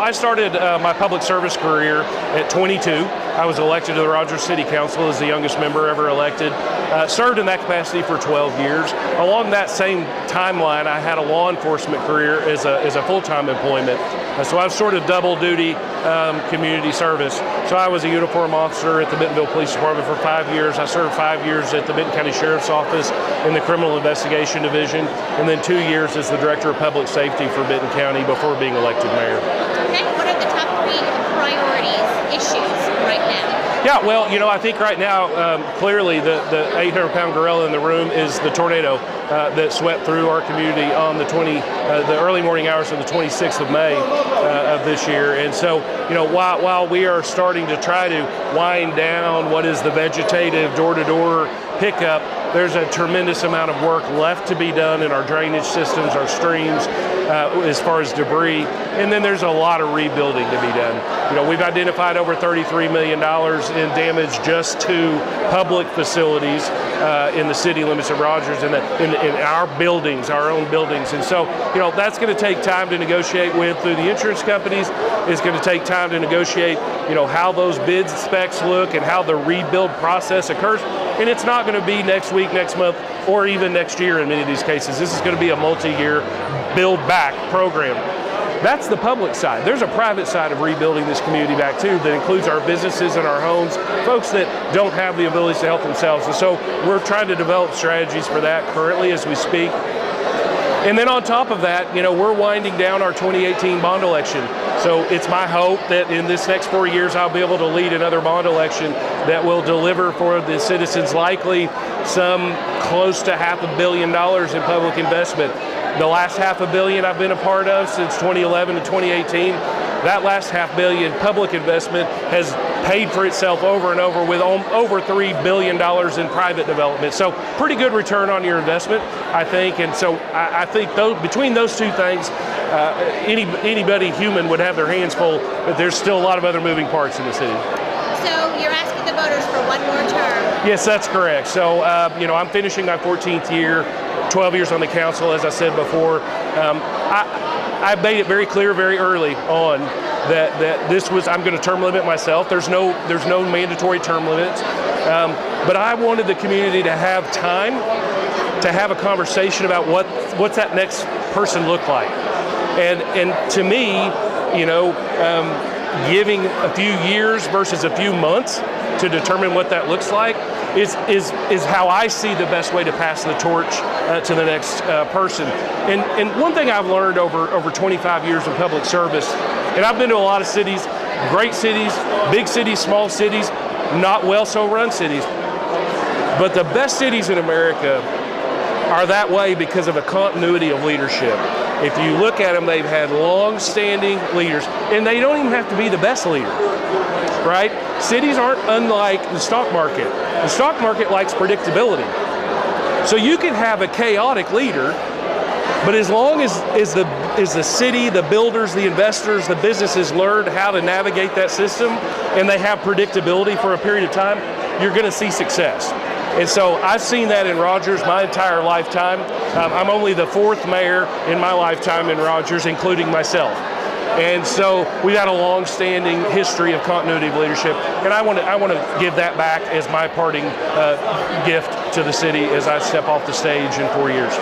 I started my public service career at 22. I was elected to the Rogers City Council as the youngest member ever elected. Served in that capacity for 12 years. Along that same timeline, I had a law enforcement career as a full-time employment. So I was sort of double duty community service. So I was a uniform officer at the Bentonville Police Department for 5 years. I served 5 years at the Benton County Sheriff's Office in the Criminal Investigation Division, and then 2 years as the Director of Public Safety for Benton County before being elected mayor. Okay, what are the top 3 priorities, issues right now? Yeah, well, I think right now, clearly the 800-pound gorilla in the room is the tornado that swept through our community on the early morning hours of the 26th of May of this year. And so, while we are starting to try to wind down what is the vegetative door-to-door pickup, there's a tremendous amount of work left to be done in our drainage systems, our streams, as far as debris, and then there's a lot of rebuilding to be done. We've identified over $33 million in damage just to public facilities in the city limits of Rogers and in our buildings, our own buildings. And so, that's going to take time to negotiate with through the insurance companies. It's going to take time to negotiate, how those bid specs look and how the rebuild process occurs. And it's not going to be next week, next month, or even next year in many of these cases. This is going to be a multi-year build back program. That's the public side. There's a private side of rebuilding this community back too that includes our businesses and our homes, folks that don't have the abilities to help themselves. And so we're trying to develop strategies for that currently as we speak. And then on top of that, we're winding down our 2018 bond election. So it's my hope that in this next 4 years, I'll be able to lead another bond election that will deliver for the citizens likely some close to $500 million in public investment. The last $500 million I've been a part of since 2011 to 2018, that last $500 million public investment has paid for itself over and over with over $3 billion in private development. So pretty good return on your investment, I think. And so I think between those two things, anybody human would have their hands full, but there's still a lot of other moving parts in the city. So you're asking the voters for one more term? Yes, that's correct. So, I'm finishing my 14th year, 12 years on the council, as I said before. I made it very clear very early on that this was, I'm going to term limit myself. There's no mandatory term limits. But I wanted the community to have time to have a conversation about what's that next person look like. And to me, giving a few years versus a few months to determine what that looks like is how I see the best way to pass the torch to the next person. And one thing I've learned over 25 years of public service, and I've been to a lot of cities, great cities, big cities, small cities, not well so run cities, but the best cities in America are that way because of a continuity of leadership. If you look at them, they've had long-standing leaders, and they don't even have to be the best leader, right? Cities aren't unlike the stock market. The stock market likes predictability. So you can have a chaotic leader, but as long as the city, the builders, the investors, the businesses learn how to navigate that system, and they have predictability for a period of time, you're going to see success. And so I've seen that in Rogers my entire lifetime. I'm only the 4th mayor in my lifetime in Rogers, including myself. And so we've had a long-standing history of continuity of leadership, and I want to give that back as my parting gift to the city as I step off the stage in 4 years.